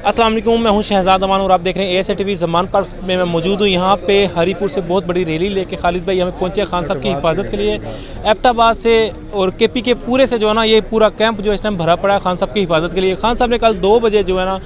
अस्सलाम वालेकुम, मैं हूं शहजाद अमान और आप देख रहे हैं ASA TV ज़मान पर में मैं मौजूद हूं। यहाँ पे हरीपुर से बहुत बड़ी रैली लेके खालिद भाई हमें पहुंचे खान साहब की हिफाजत के लिए। एबटाबाद से और KP के पूरे से जो है ना ये पूरा कैंप जो इस टाइम भरा पड़ा है खान साहब की हिफाजत के लिए। खान साहब ने कल 2 बजे जो है ना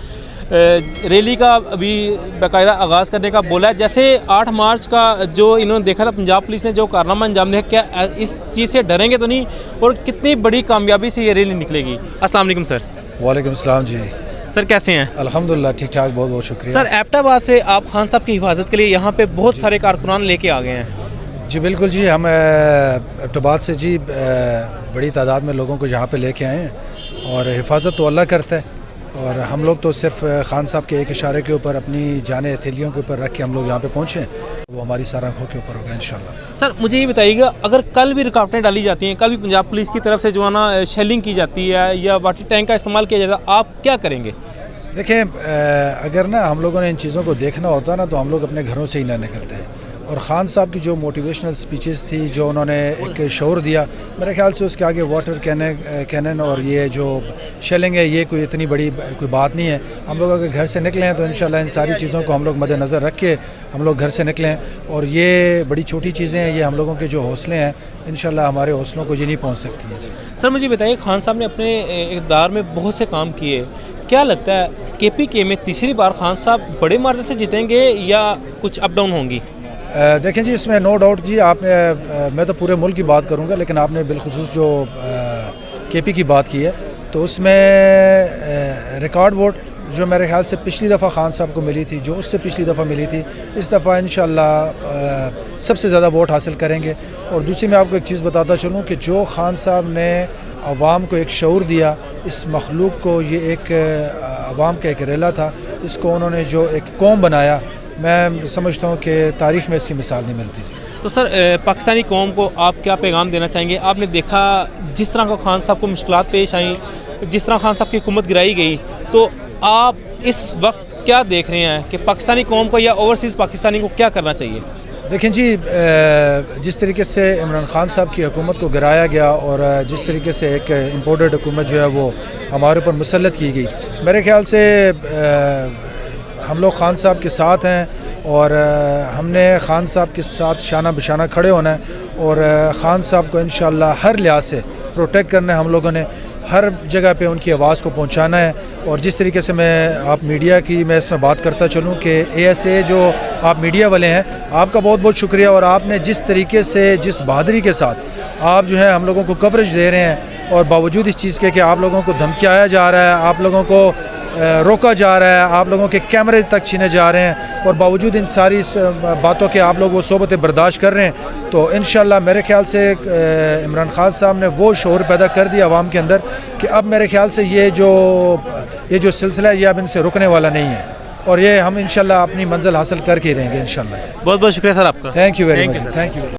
रैली का अभी बाकायदा आगाज़ करने का बोला है। जैसे 8 मार्च का जो इन्होंने देखा था पंजाब पुलिस ने जो कारनामा अंजाम दिया, क्या इस चीज़ से डरेंगे तो नहीं और कितनी बड़ी कामयाबी से ये रैली निकलेगी? अस्सलाम वालेकुम सर। वालेकुम सलाम जी। सर कैसे हैं? अल्हम्दुलिल्लाह ठीक ठाक, बहुत बहुत शुक्रिया। सर एबटाबाद से आप खान साहब की हिफाजत के लिए यहाँ पे बहुत सारे कारकुनान लेके आ गए हैं। जी बिल्कुल जी, हम एबटाबाद से जी बड़ी तादाद में लोगों को यहाँ पे लेके आए हैं और हिफाजत तो अल्लाह करता है और हम लोग तो सिर्फ खान साहब के एक इशारे के ऊपर अपनी जाने हथेलियों के ऊपर रख के हम लोग यहाँ पे पहुँचे हैं, वो हमारी सारा आँखों के ऊपर होगा इंशाल्लाह। सर मुझे ये बताइएगा, अगर कल भी रुकावटें डाली जाती हैं, कल भी पंजाब पुलिस की तरफ से जो है ना शेलिंग की जाती है या वाटर टैंक का इस्तेमाल किया जाता है, आप क्या करेंगे? देखें, अगर ना हम लोगों ने इन चीज़ों को देखना होता ना तो हम लोग अपने घरों से ही ना निकलते हैं। और ख़ान साहब की जो मोटिवेशनल स्पीचेस थी, जो उन्होंने एक शौर दिया, मेरे ख्याल से उसके आगे वाटर कैनन और ये जो शेलिंग है ये कोई इतनी बड़ी कोई बात नहीं है। हम लोग अगर घर से निकले हैं तो इंशाल्लाह इन सारी चीज़ों को हम लोग मद्देनज़र रख के हम लोग घर से निकलें। और ये बड़ी छोटी चीज़ें हैं, ये हम लोगों के जो हौसले हैं इंशाल्लाह हमारे हौसलों को ये नहीं पहुँच सकती हैं। सर मुझे बताइए, खान साहब ने अपने इक़्तिदार में बहुत से काम किए, क्या लगता है KPK में तीसरी बार खान साहब बड़े मार्जिन से जीतेंगे या कुछ अप डाउन होंगी? देखें जी, इसमें नो डाउट जी, आपने मैं तो पूरे मुल्क की बात करूंगा, लेकिन आपने बिलखुसूस जो KP की बात की है तो उसमें रिकॉर्ड वोट जो मेरे ख्याल से पिछली दफ़ा खान साहब को मिली थी, जो उससे पिछली दफ़ा मिली थी, इस दफ़ा इंशाल्लाह सबसे ज़्यादा वोट हासिल करेंगे। और दूसरी मैं आपको एक चीज़ बताता चलूँ कि जो खान साहब ने अवाम को एक शऊर दिया, इस मखलूक को, ये एक अवाम का एक रेला था, इसको उन्होंने जो एक कौम बनाया, मैं समझता हूँ कि तारीख़ में इसकी मिसाल नहीं मिलती। तो सर पाकिस्तानी कौम को आप क्या पैगाम देना चाहेंगे? आपने देखा जिस तरह को खान साहब को मुश्किलात पेश आई, जिस तरह खान साहब की हुकूमत गिराई गई, तो आप इस वक्त क्या देख रहे हैं कि पाकिस्तानी कौम को या ओवरसीज़ पाकिस्तानी को क्या करना चाहिए? देखें जी, जिस तरीके से इमरान खान साहब की हुकूमत को गिराया गया और जिस तरीके से एक इम्पोर्टेड हुकूमत जो है वो हमारे ऊपर मुसल्लत की गई, मेरे ख्याल से हम लोग खान साहब के साथ हैं और हमने खान साहब के साथ शाना बिशाना खड़े होना है और खान साहब को इंशाल्लाह हर लिहाज से प्रोटेक्ट करना है। हम लोगों ने हर जगह पे उनकी आवाज़ को पहुंचाना है। और जिस तरीके से आप मीडिया की मैं इसमें बात करता चलूं कि ASA जो आप मीडिया वाले हैं, आपका बहुत बहुत शुक्रिया। और आपने जिस तरीके से, जिस बहादुरी के साथ आप जो है हम लोगों को कवरेज दे रहे हैं और बावजूद इस चीज़ के कि आप लोगों को धमकियाया जा रहा है, आप लोगों को रोका जा रहा है, आप लोगों के कैमरे तक छीने जा रहे हैं, और बावजूद इन सारी बातों के आप लोग वो सोबतें बर्दाश्त कर रहे हैं, तो इंशाल्लाह मेरे ख्याल से इमरान खान साहब ने वो शऊर पैदा कर दिया आवाम के अंदर कि अब मेरे ख्याल से ये जो सिलसिला है ये अब इनसे रुकने वाला नहीं है और ये हम इंशाल्लाह अपनी मंजिल हासिल करके ही रहेंगे इंशाल्लाह। बहुत बहुत शुक्रिया सर आपका। Thank you very much. Thank you.